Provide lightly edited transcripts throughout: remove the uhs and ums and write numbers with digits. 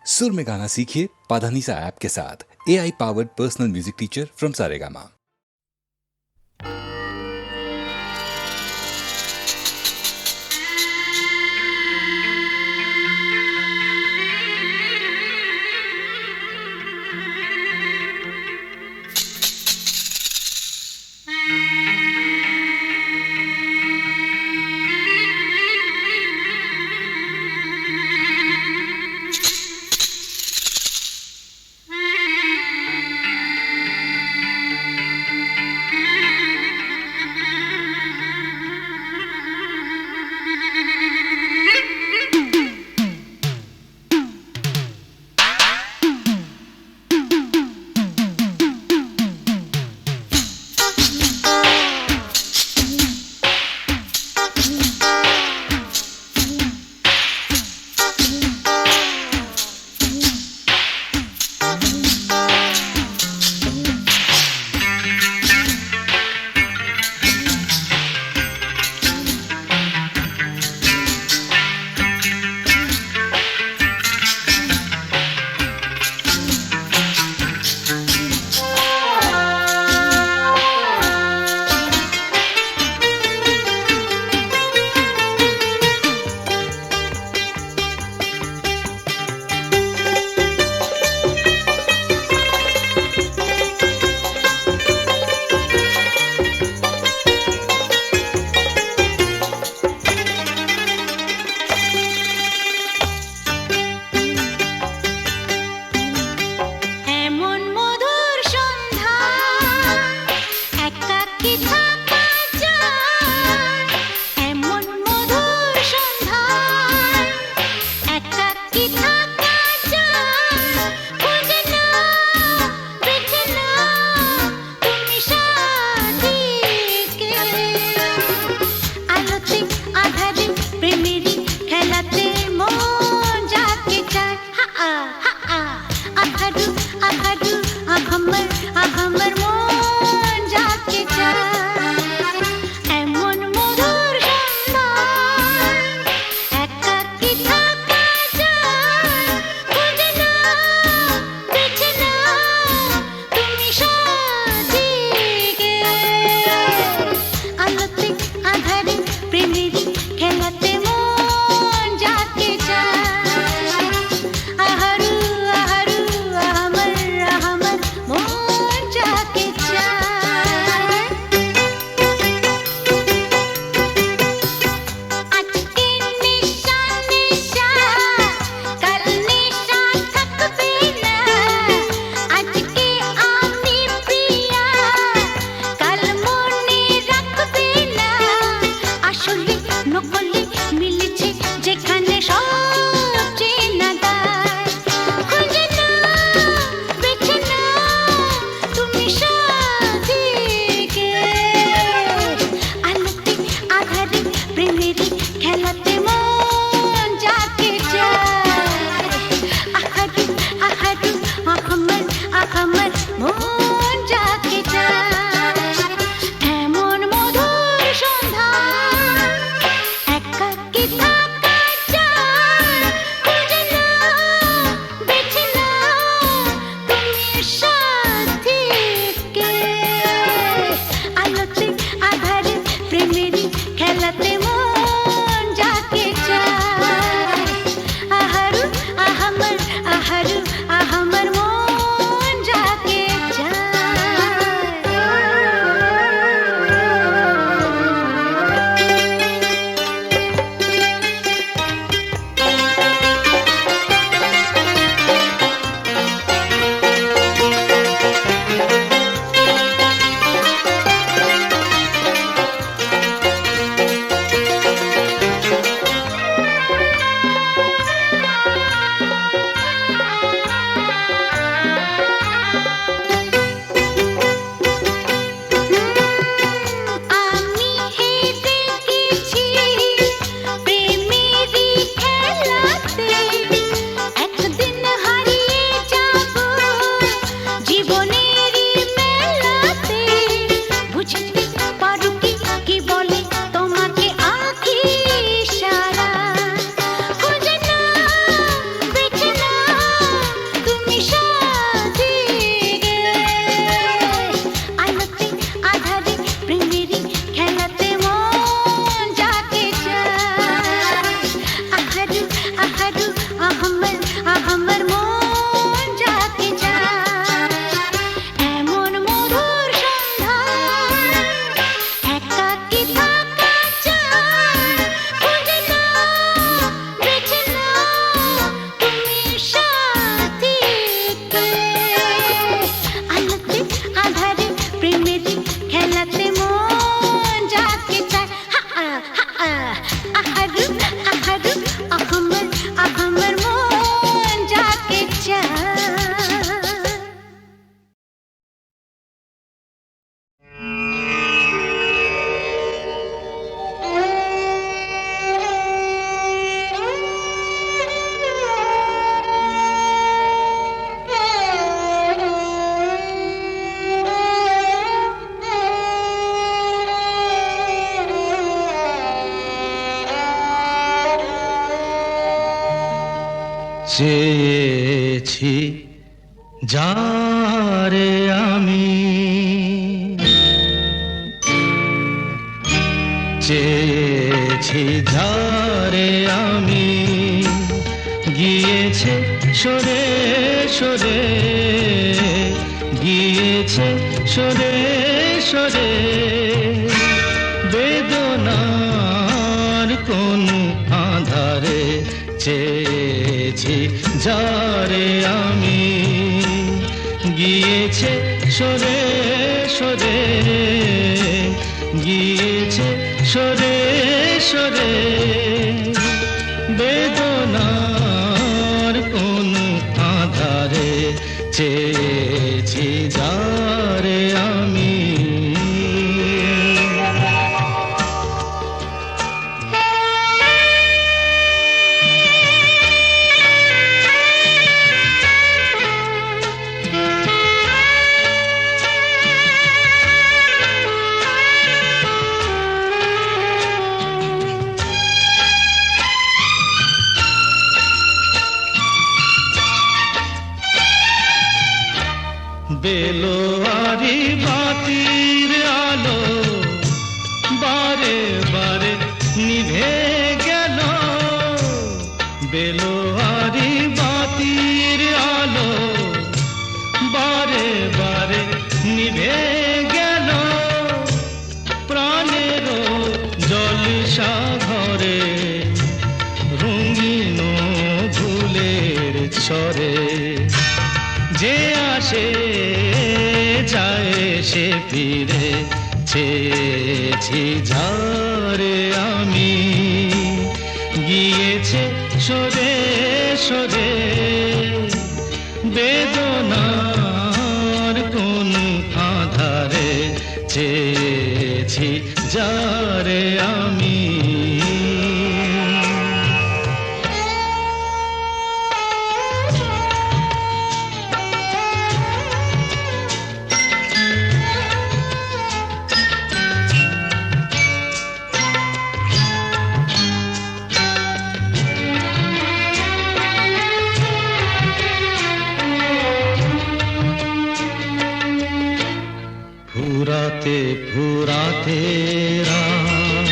सुर में गाना सीखिए पाधानीसा ऐप के साथ। AI powered personal music teacher from Saregama. চেয়েছি যারে আমি, চেয়েছি যারে আমি, গিয়েছে সরে সরে, গিয়েছে সরে সরে, বেদনার কোন আধারে চেয়েছি যারে আমি, গিয়েছে সরে সরে, গিয়েছে সরে সরে, বেদনার কোন আধারে চেয়েছি যারে আমি। বেলোয়ারি বাতির আলো বারে বারে নিভে গেল, বেলোয়ারি বাতির আলো বারে বারে নিভে গেল, প্রাণের জলসা ঘরে রঙিন ফুলের ছড়ে, যে আসে যায় সে ফিরে, চেয়েছি যারে আমি, গিয়েছে সরে সরে, বেদনার কোন আধারে চেয়েছি যারে আমি। ফুরাতে ফুরাতে রাত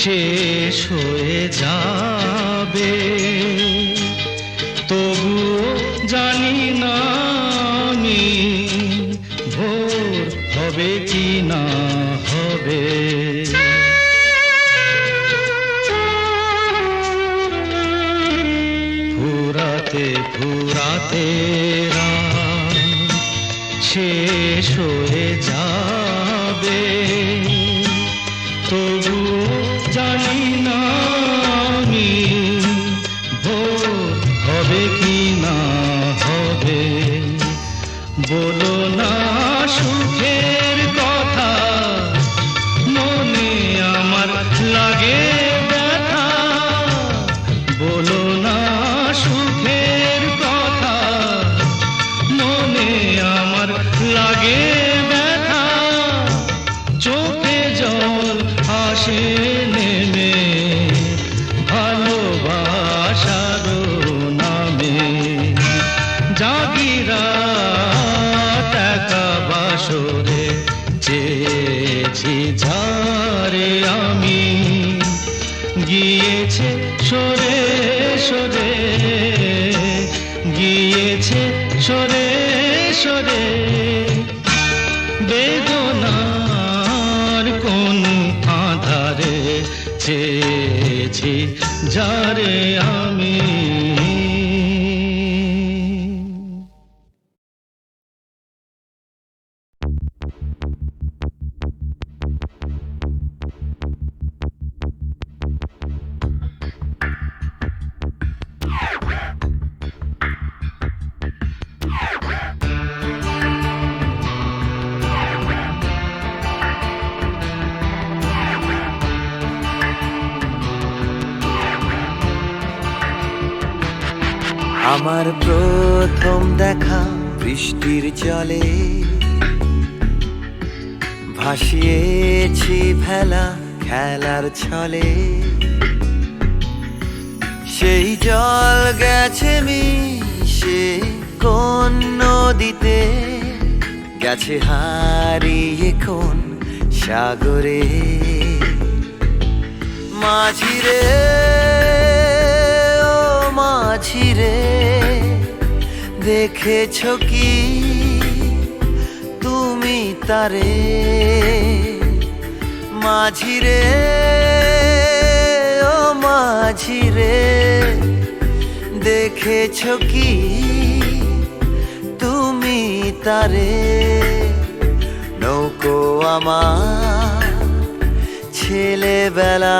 শেষ হয়ে যাবে, তবুও জানি না আমি ভোর হবে কি না হবে। ফুরাতে ফুরাতে রাত শেষ হয়ে যাবে, তবুও জানি না আমি ভোর হবে কি না হবে। বলো না সুখের কথা, মনে আমার লাগে ব্যথা, বলো না সুখের কথা, মনে আমার লাগে ব্যথা, চোখে জল আসে নেমে ভালোবাসার নামে, জাগিরা টাকা বাসরে চেয়েছি যারে আমি, গিয়েছে সরে সরে, গিয়েছে সরে সরে, বেদনার কোন আধারে চেয়েছি যারে আমি। আমার প্রথম দেখা বৃষ্টির জলে, ভাসিয়েছি ভেলা খেলার ছলে, সেই জল গেছে মিশে কোন নদীতে, গেছে হারিয়ে কোন সাগরে। মাঝিরে ও মাঝিরে, দেখেছ কি তুমি তারে? মাঝিরে ও মাঝিরে, দেখেছ কি তুমি তারে? নৌকো আমার ছেলেবেলা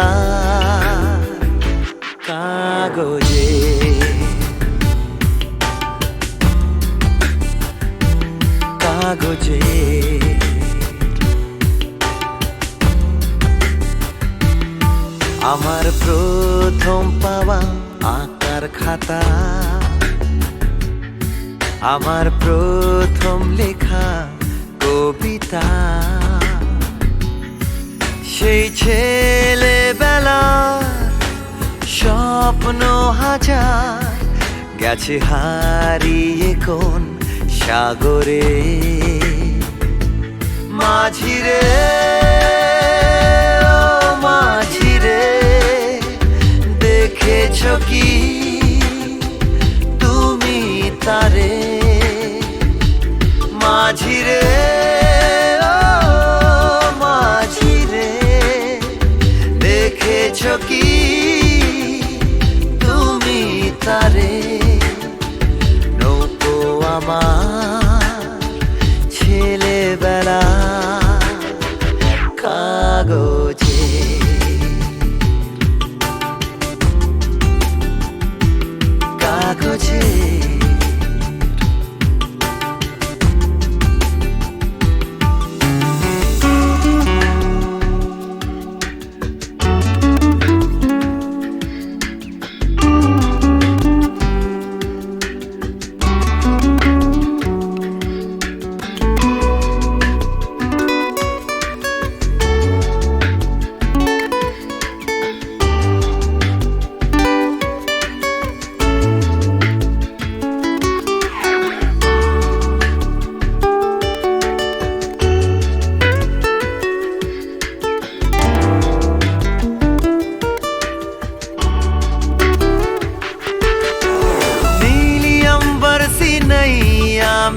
কাগজে, কাগজে। আমার প্রথম পাওয়া আঁকার খাতা, আমার প্রথম লেখা কবিতা, সেই ছেলেবেলা স্বপ্ন হাজার, গেছে হারিয়ে কোন সাগরে। মাঝিরে ও মাঝিরে, দেখেছ কি তুমি তারে? মাঝিরে ও মাঝিরে, দেখেছ কি তুমি তারে? নৌকো আমার ছেলেবেলা কাগজে, কাগজে।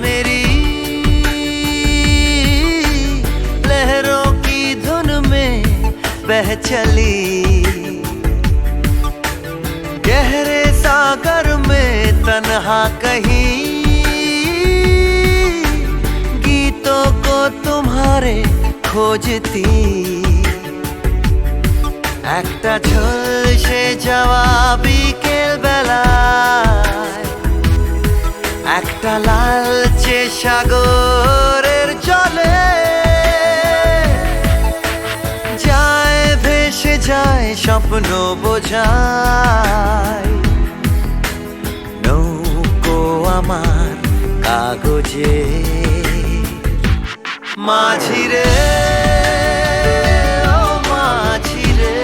मेरी लहरों की धुन में बह चली, गहरे सागर में तन्हा कहीं, गीतों को तुम्हारे खोजती। একটা ঝলসে যাওয়া বিকেল বেলায়, একটা লালচে সাগরের জলে যায় ভেসে যায় স্বপ্ন বোঝায়। নৌকো আমার কাগজে, মাঝিরে ও মাঝিরে,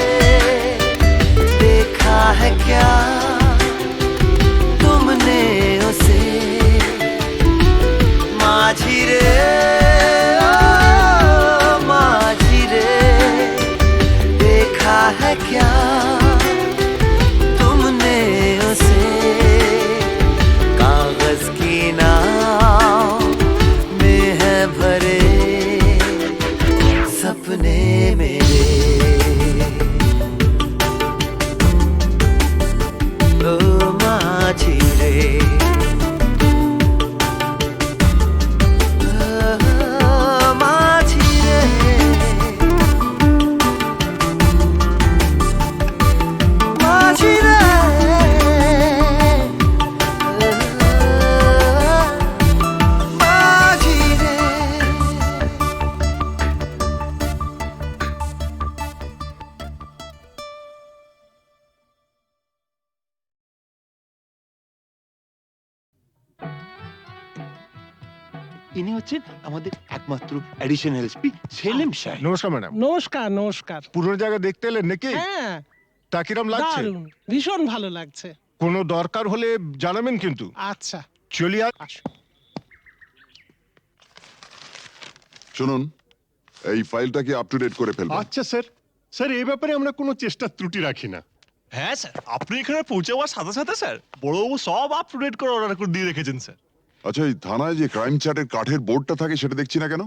देखा है क्या तुमने उसे? माझिरे ओ माझिरे, देखा है क्या तुमने उसे? कागज की नाव में है भरे सपने मेरे। ओ माझिरे, ইনি হচ্ছেন আমাদের একমাত্র অ্যাডিশনাল এসপি সেলিম সাহেব। নমস্কার ম্যাডাম। নমস্কার নমস্কার। পুরনো জায়গা দেখতে এলেন নাকি? হ্যাঁ, তা কিরম লাগছে? দারুণ, ভীষণ ভালো লাগছে। কোনো দরকার হলে জানাবেন কিন্তু। আচ্ছা, চলি আর আসো। শুনুন, এই ফাইলটা কি আপ টু ডেট করে ফেলবেন? আচ্ছা স্যার, স্যার এই ব্যাপারে আমরা কোনো চেষ্টা ত্রুটি রাখি না। হ্যাঁ স্যার, আপনি এখানে পৌঁছে যাওয়ার সাথে সাথে স্যার বড়বাবু সব আপ টু ডেট করে অর্ডার করে দিয়ে রেখেছেন স্যার। আচ্ছা, এই থানায় যে ক্রাইম চার্টের কাঠের বোর্ডটা থাকে সেটা দেখছি না কেন?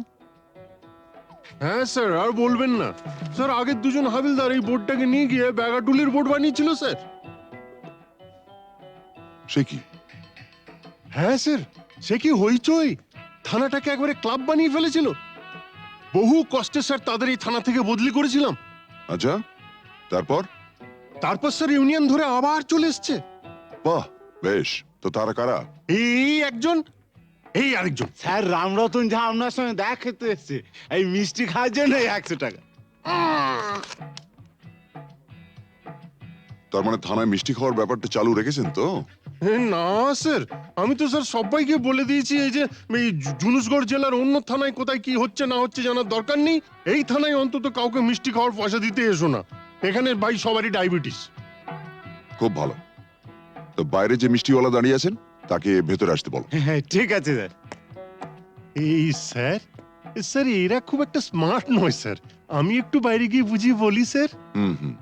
হ্যাঁ স্যার, আর বলবেন না স্যার, আগের দুজন হাবিলদার এই বোর্ডটাকে নিয়ে গিয়ে ব্যাগাটুলির বোর্ড বানিয়েছিল স্যার। সে কি? হ্যাঁ স্যার, সে কি হইচই, থানাটাকে একবারে ক্লাব বানিয়ে ফেলেছিল। বহু কষ্টে স্যার তাদের এই থানা থেকে বদলি করেছিলাম। আচ্ছা, তারপর? তারপর স্যার ইউনিয়ন ধরে আবার চলে এসছে। বাহ, বেশ। তো তারা কারা? এই একজন, এই আরেকজন। স্যার রামরতন ঝা আপনার সঙ্গে দেখা খেতে এসছে এই মিষ্টি খাওয়ার জন্য 100 টাকা। তার মানে থানায় মিষ্টি খাওয়ার ব্যাপারটা চালু রেখেছেন তো? না স্যার, আমি তো স্যার সবাইকে বলে দিয়েছি এই যে এই জুনুসগড় জেলার অন্য থানায় কোথায় কি হচ্ছে না হচ্ছে জানার দরকার নেই। এই থানায় অন্তত কাউকে মিষ্টি খাওয়ার পয়সা দিতে এসো না। এখানে ভাই সবারই ডায়াবেটিস। খুব ভালো। তো বাইরে যে মিষ্টিওয়ালা দাঁড়িয়ে আছেন তাকে ভেতরে আসতে বলো। হ্যাঁ ঠিক আছে স্যার। এই স্যার, স্যার এরা খুব একটা স্মার্ট নয় স্যার, আমি একটু বাইরে গিয়ে বুঝিয়ে বলি স্যার। হুম হুম।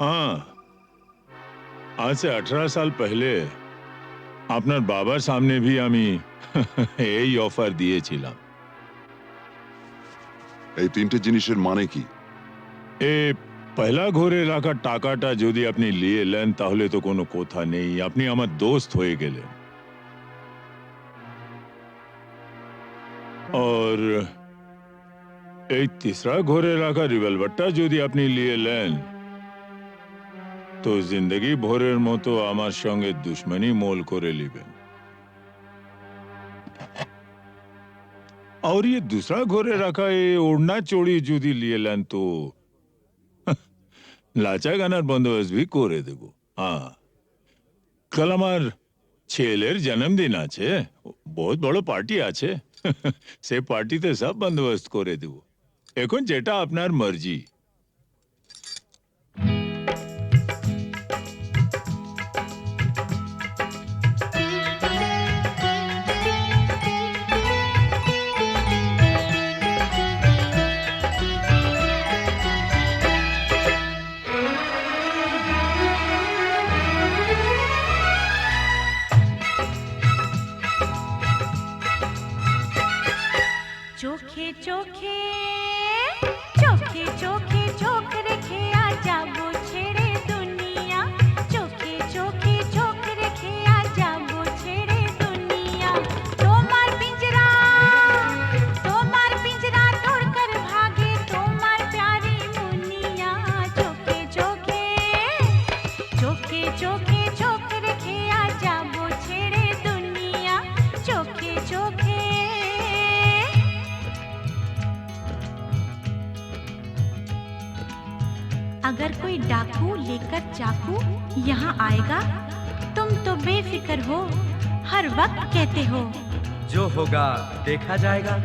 हाँ, आज से 18 साल पहले আপনার বাবার সামনে भी আমি এই অফার দিয়েছিলাম। এই তিনটে জিনিসের মানে কি? এ পয়লা ঘরে রাখা টাকাটা যদি আপনি নিয়ে নেন তাহলে তো কোনো কথা নেই, আপনি আমার দোস্ত হয়ে গেলেন। और এই तीसरा ঘরে রাখা রিভলভারটা যদি আপনি নিয়ে নেন তো জিন্দগি ভরের মতো আমার সঙ্গে দুশ্মনী মোল করে নেবেন। और ये दूसरा घरे रखा ये ओढ़ना चोड़ी जुदी लिए लेन तो लाचा गानार बंदोबस्त भी करे देबो। हाँ, कल আমার ছেলের জন্মদিন আছে, বহুত বড় পার্টি আছে, সে পার্টিতে সব বন্দোবস্ত করে দেব। এখন যেটা আপনার মর্জি। চোখে চোখে চোখে চোখে চোখ রেখে আজ যাবো ছেড়ে দুনিয়া, চোখে চোখে চোখ রেখে আজ যাবো ছেড়ে দুনিয়া। তোমার পিঞ্জরা তোড় কর ভাগে তোমার প্যারি মুনিয়া, চোখে চোখে চোখে চোখে চোখ রেখে আজ যাবো ছেড়ে দুনিয়া, চোখে চোখে। अगर कोई डाकू लेकर चाकू यहाँ आएगा तुम तो बेफिक्र हो, हर वक्त कहते हो जो होगा देखा जाएगा।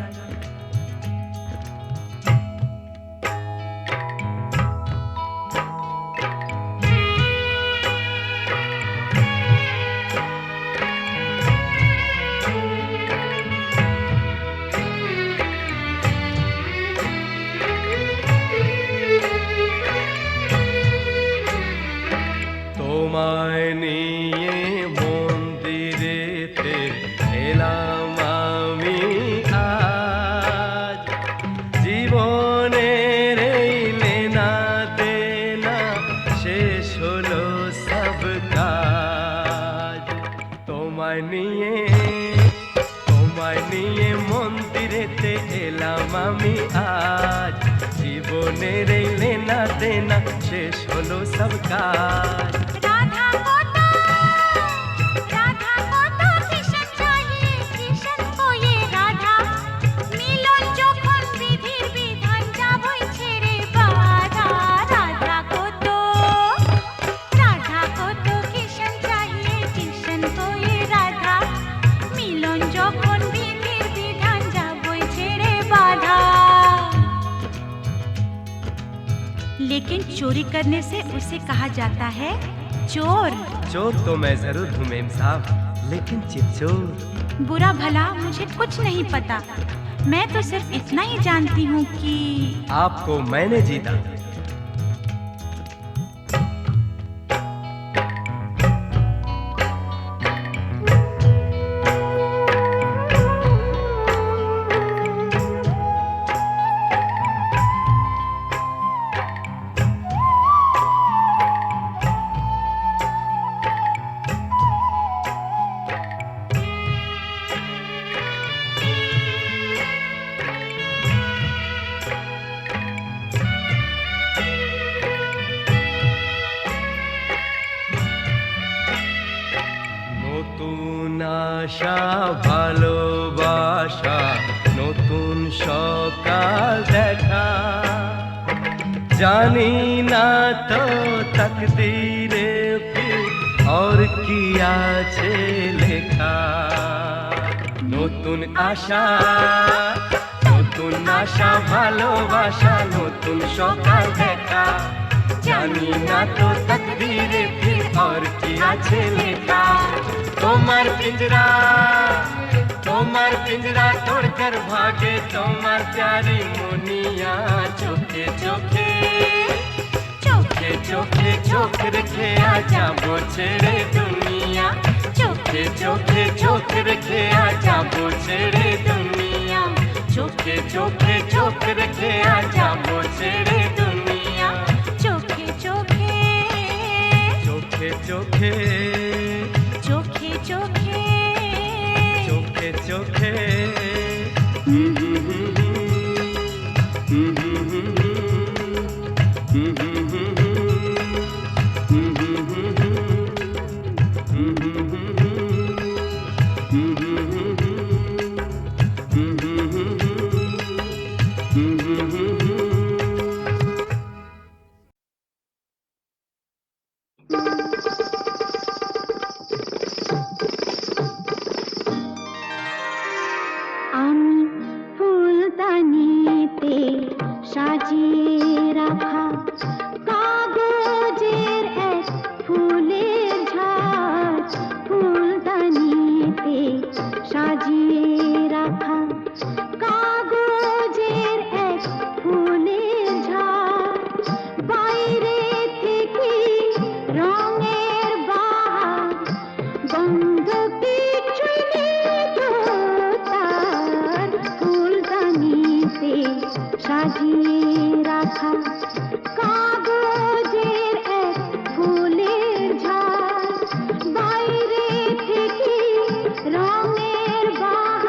তোমায় নিয়ে মন্দিরেতে এলাম আমি আজ, জীবনের এই লেনা দেনা শেষ হলো সব কাজ। তোমায় নিয়ে মন্দিরেতে এলাম আমি আজ, জীবনের এই লেনা দেনা শেষ হলো সব কাজ। राधा को तो कृष्ण चाहिए, कृष्ण को ये राधा, मिलन যখন বিধির বিধান যাবই ছেড়ে বাধা। রাধা लेकिन चोरी करने से उसे कहा जाता है चोर। चोर तो मैं जरूर हूँ मेम साहब, लेकिन चितचोर। बुरा भला मुझे कुछ नहीं पता, मैं तो सिर्फ इतना ही जानती हूँ कि आपको मैंने जीता। নতুন আশা ভালোবাসা, নতুন সকাল দেখা, জানি না তো তকদীরে ফির और কি আছে লেখা। নতুন আশা, নতুন আশা ভালোবাসা, নতুন সকাল দেখা, জানি না তো তকদীরে ফির और কি আছে লেখা। তোমার পিঞ্জরা, তোমার পিঞ্জরা তোড়কর ভাগে তোমার প্যারি মুনিয়া, চোখে চোখে চোখে চোখে চোখ রেখে আ যাবো ছেড়ে দুনিয়া, চোখে চোখে চোখ রেখে আ যাবো ছেড়ে দুনিয়া, চোখে চোখে চোখ রেখে আ যাবো ছেড়ে দুনিয়া, চোখে চোখে চোখে চোখে চোখে চোখে চোখে চোখে আমি ফুলদানিতে সাজিয়ে রাখা কাগজের এক ফুলের ঝাড়, ফুলদানিতে সাজিয়ে রাখা কাগজের এক ফুলের ঝাড়, বাইরে থেকে রঙের বাহার, গন্ধ কিছুই নেই তো তার, ফুলদানিতে সাজিয়ে রাখা কাগজের এক ফুলের ঝাড়, বাইরে থেকে রঙের বাহার,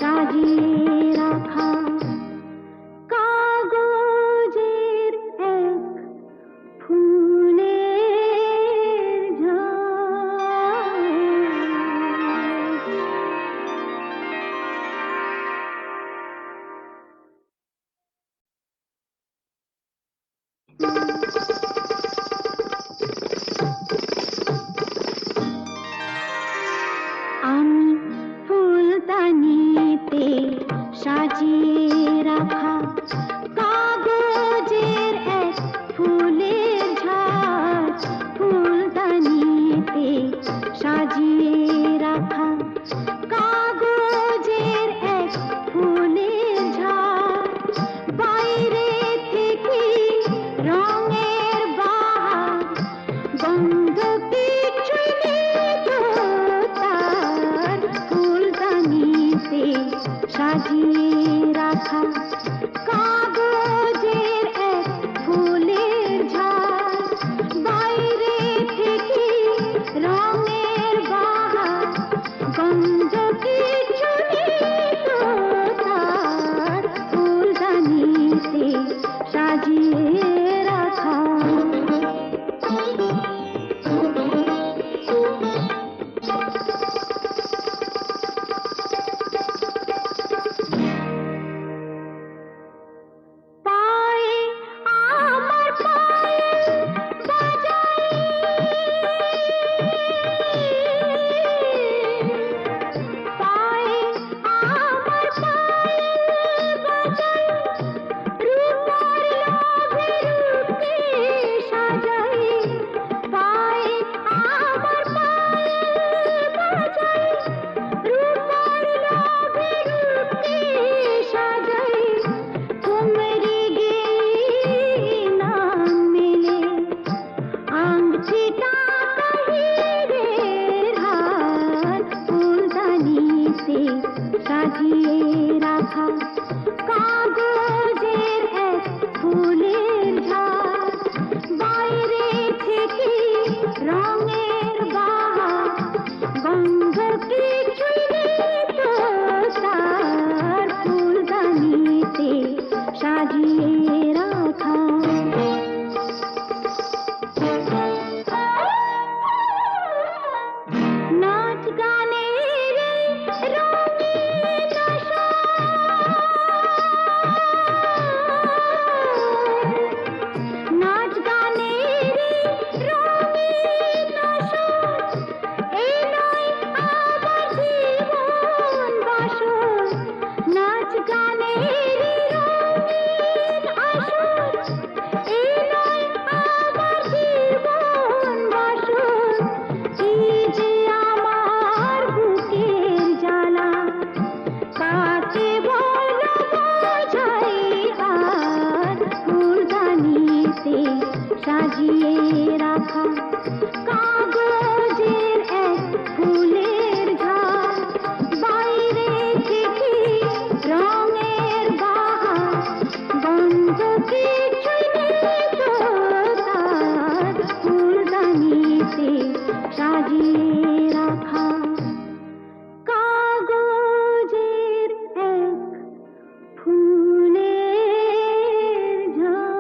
সাজিয়ে রাখা কাগজের এক ফুলের ঝাড়। আমি ফুলদানিতে সাজিয়ে রাখা কাগজের এক ফুলের ঝাড়। ফুলদানিতে সাজিয়ে রাখা কাগজের এক ফুলের ঝাড়। বাইরে থেকে রঙের বাহার, গন্ধ কিছুই নেই তো তার। ফুলদানিতে সাজিয়ে রাখা কাগজের এক ফুলের ঝাড়। বাইরে থেকে রঙের বাহার, গন্ধ কিছু নেই তো তার। ফুলদানিতে সাজিয়ে রাখা। পায়ে আমার পায়েল বাজাই, পায়ে আমার পায়েল বাজাই, রূপার লোভে রূপকে সাজাই। পায়ে আমার পায়েল বাজাই, রূপার লোভে রূপকে সাজাই। কুমরি গেয়ে নাম মেলে, আংটিটা কাহিরের হার। ফুলদানিতে সাজিয়ে রাখা কাগজের এক ফুলের ঝাড়। বাইরে থেকে রঙের বাহার, গন্ধ কিছুই নেই তো তার। ফুলদানিতে সাজিয়ে রাখা। নাচ গানের রঙিন নাচ গানের রঙিন এই নয় আমার জীবন বাসর। নাচ গানের রঙিন আসর, এই নয় আমার জীবন বাসর। এই যে আমার বুকের জ্বালা, কাকে বলো বোঝাই আর। ফুলদানিতে সাজিয়ে রাখা কাগজের এক ফুলের ঝাড়। বাইরে থেকে রঙের বাহার, গন্ধ কিছুই নেই তো তার। ফুলদানিতে সাজিয়ে রাখা কাগজের এক ফুলের ঝাড়।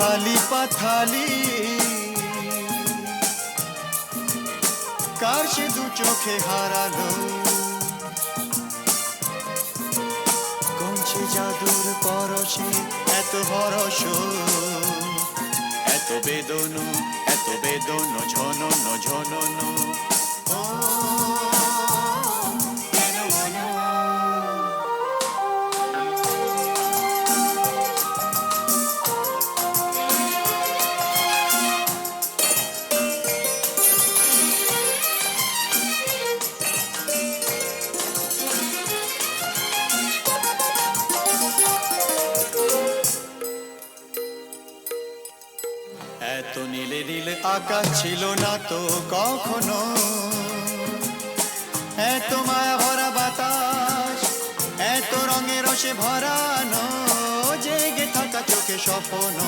উথালি পাথালি কার সে দু চোখে হারালো কোন সে জাদুর পরশে এত হরস এত বেদন ঝনন ঝনন ও কেন মন এত নীলে নীলে আকাশ ছিল না তো কখনো এত মায়া ভরা বাতাস এত রঙে রসে ভরানো জেগে থাকা চোখে স্বপ্ন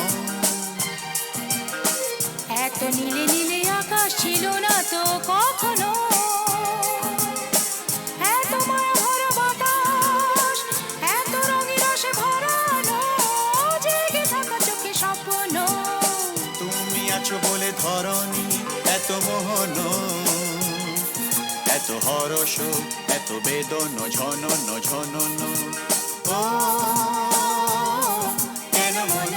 এত নীলে নীলে আকাশ ছিল না তো কখনো এত মায়া ভরা বাতাস এত রঙে রসে ভরানো জেগে থাকা চোখে স্বপ্ন তুমি আছো বলে ধরনি এত মোহন এত হরস এত বেদন ঝনন ঝনন ও কেন মন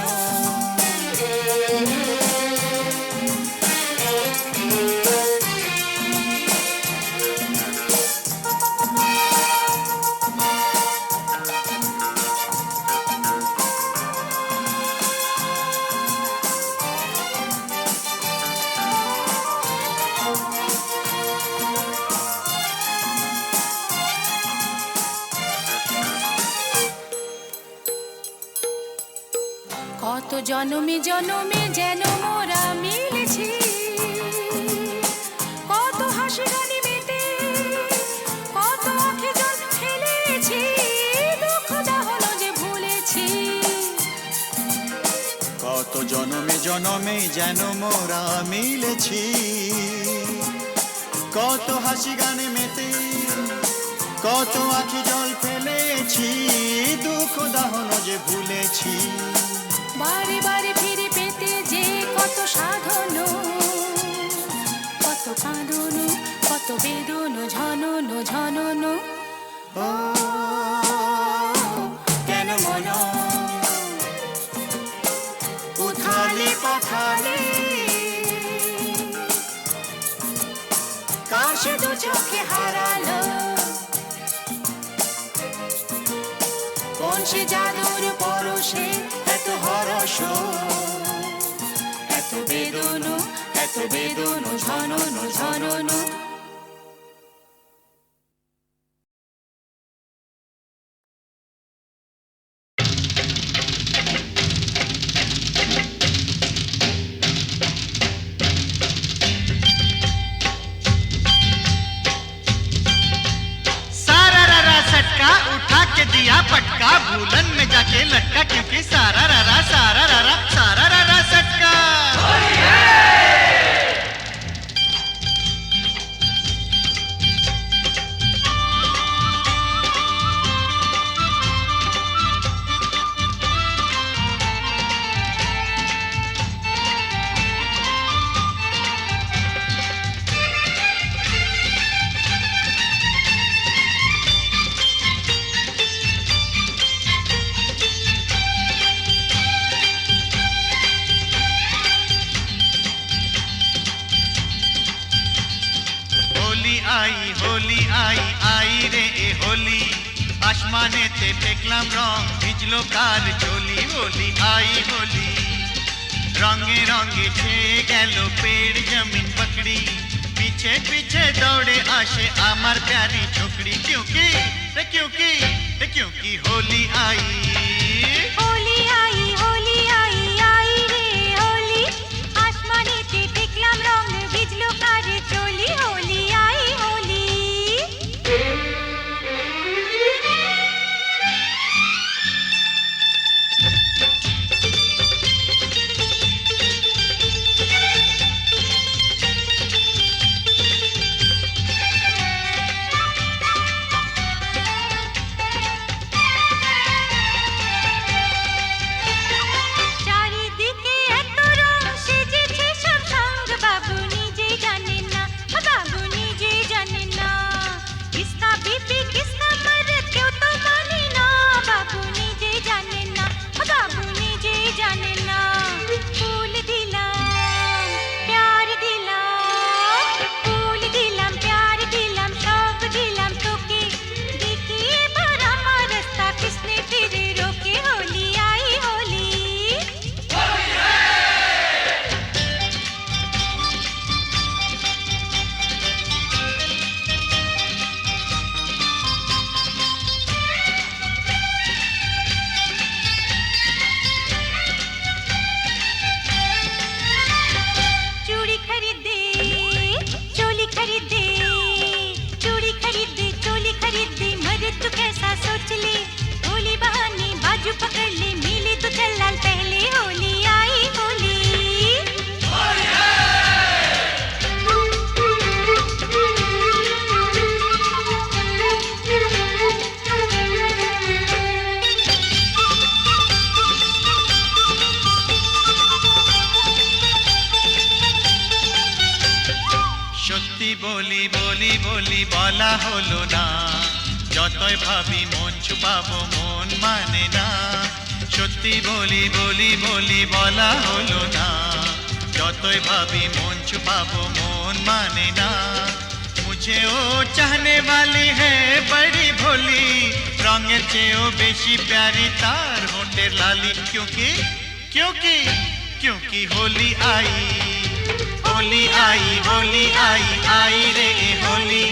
কত জনমে জনমে যেন মোরা মিলেছি কত হাসি গানে মেতে কত আঁখে জল ফেলেছি দুঃখ দাহন যে ভুলেছি কত জনমে জনমে যেন মোরা মিলেছি কত হাসি গানে মেতে কত আঁখি জল ফেলেছি দুঃখ দাহন যে ভুলেছি বারে বারে ফিরে পেতে যে কত সাধন কত কাঁদন কত বেদন ঝনন ঝনন ও কেন মন উথালি পাথালি কার সে দু চোখে হারালো কোন সে জাদুর পরশে এত হরস এত বেদন ঝনন ঝনন सटका उठा के दिया पटका भूलन में जाके लटका क्योंकि सारा रारा सटका होली आई रे ए होली आसमाने ते फेंकलाम रंग भिजलो कार चोली होली आई होली रंगे रंगे छेए गेल पेड़ जमीन पकड़ी पीछे पीछे दौड़े आशे आमार प्यारी छोकरी क्योंकि होली आई रे होली आसमाने ते फेंकलाम रंग भिजलो कार चोली होली आई होली সত্যি বলি বলি বলি বলা হলো না, যতই ভাবি মন ছুপাবো মন মানে না। সত্যি বলি বলি বলি বলা হলো না, যতই ভাবি মন ছুপাবো মন মানে ना। मुझे ओ चाहने वाली है बड़ी भोली, रंगे चेओ बेशी प्यारी तार होठेर लाली। क्योंकि क्योंकि क्योंकि होली आई होली आई होली आई आई रे होली।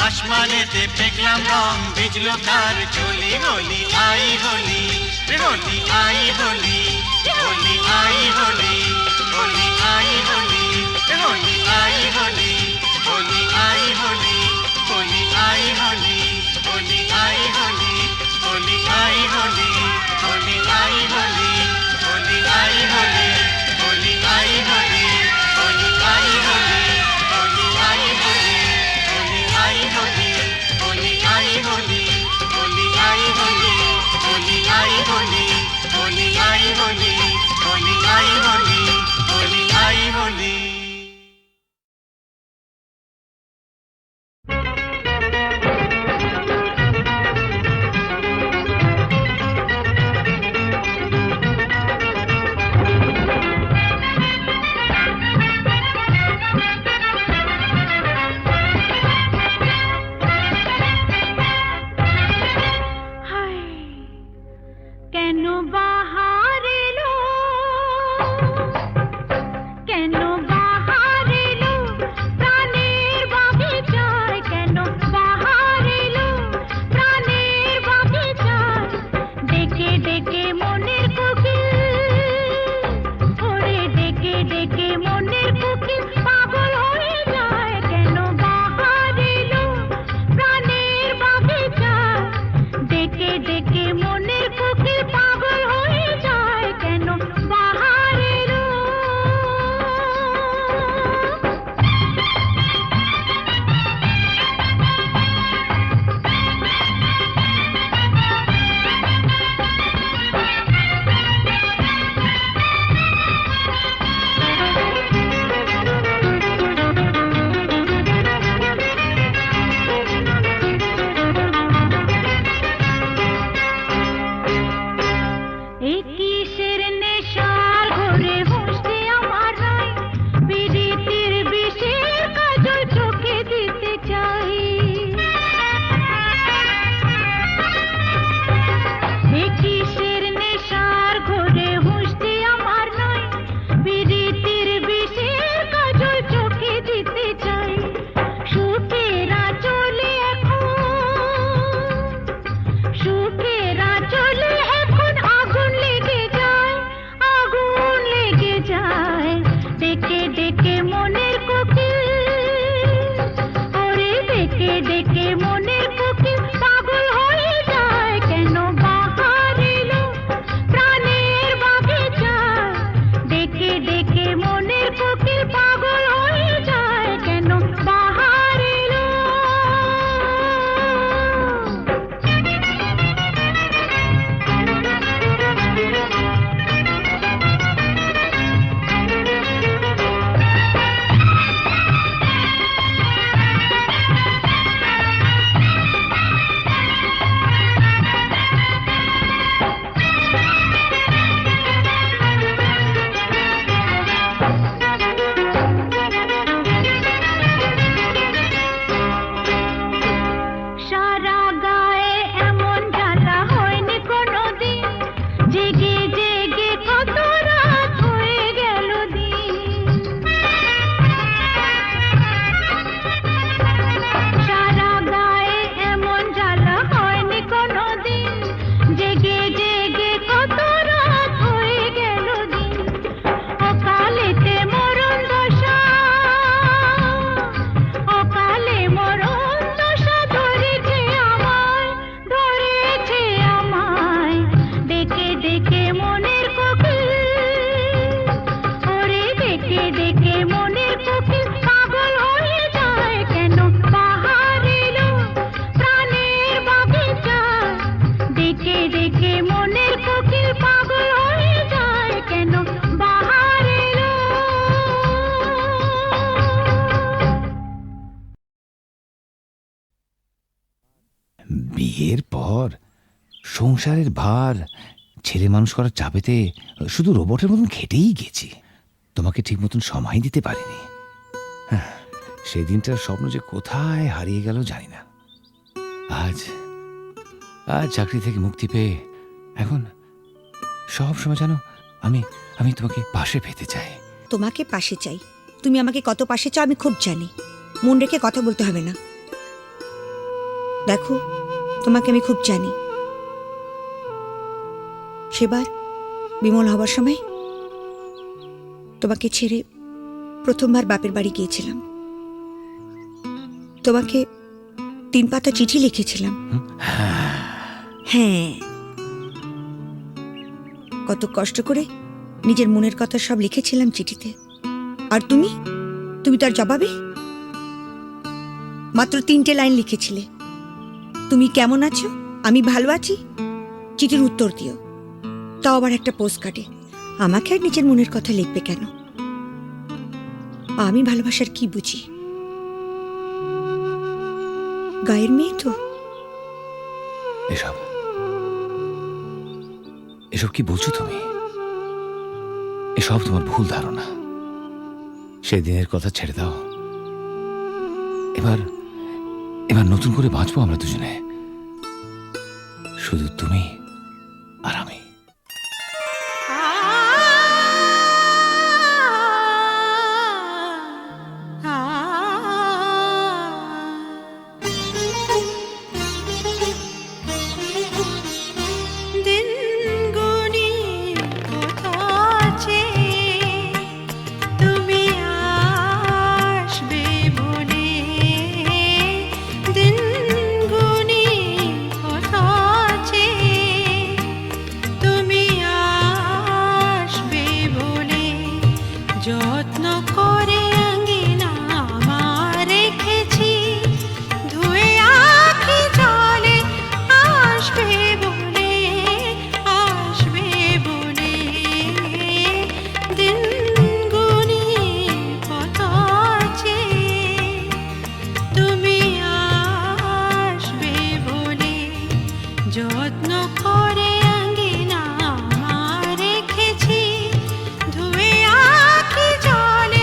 आसमानेते फेंकलाम रंग भिजलो तार चोली। होली आई होली रे होली आई होली होली आई होली होली आई होली रे होली आई होली होली आई होली होली आई होली होली आई होली होली आई होली होली आई होली होली आई होली होली आई होली होली आई होली होली आई होली होली आई होली होली आई होली होली आई होली होली आई होली होली आई होली होली आई होली होली आई होली। বিয়ের পর সংসারের ভার ছেলে মানুষ করার চাপেতে শুধু রোবটের মতন খেটেই গেছি, তোমাকে ঠিক মতন সময় দিতে পারিনি। হ্যাঁ, সেদিনটার স্বপ্ন যে কোথায় হারিয়ে গেল জানি না। আজ আজ চাকরি থেকে মুক্তি পেয়ে এখন সব সময় জানো আমি আমি তোমাকে পাশে পেতে চাই। তোমাকে পাশে চাই, তুমি আমাকে কত পাশে চাও আমি খুব জানি। মন রেখে কথা বলতে হবে না। দেখো, তোমাকে আমি খুব জানি। সেবার বিমল হবার সময় তোমাকে ছেড়ে প্রথমবার বাপের বাড়ি গিয়েছিলাম। তোমাকে 3 পাতা চিঠি লিখেছিলাম। হ্যাঁ, কত কষ্ট করে নিজের মনের কথা সব লিখেছিলাম চিঠিতে। আর তুমি তার জবাবে মাত্র 3টে লাইন লিখেছিলে, তুমি কেমন আছো, আমি ভালো আছি, চিঠির উত্তর দিও। তাও আবার একটা পোস্ট কার্ডে। আমাকে আর নিজের মনের কথা লিখবে কেন? আমি ভালোবাসার কি বুঝি? গায়ের মেয়ে তো। এসব এসব কি বলছো তুমি? এসব তোমার ভুল ধারণা। সেদিনের কথা ছেড়ে দাও। এবার এবার নতুন করে বাঁচবো আমরা দুজনে, শুধু তুমি আর আমি। যত্ন করে আঙ্গিনা আমার রেখেছি, ধুয়ে আখি জলে আসবে বলে, আসবে বলে। দিন গুনি কত আছে, তুমি আসবে বলে। যত্ন করে আঙ্গিনা আমার রেখেছি, ধুয়ে আখি জলে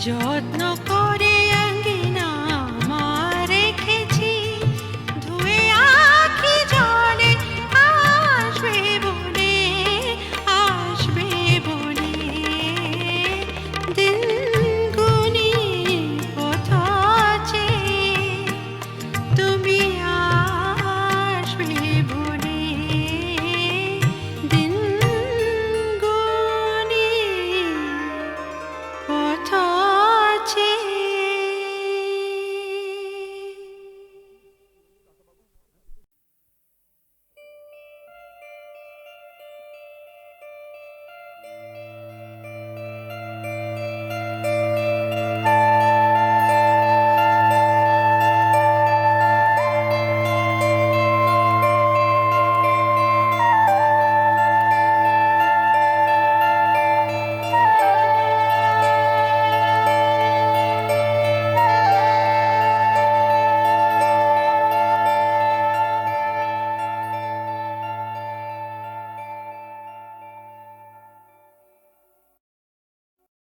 যত্ন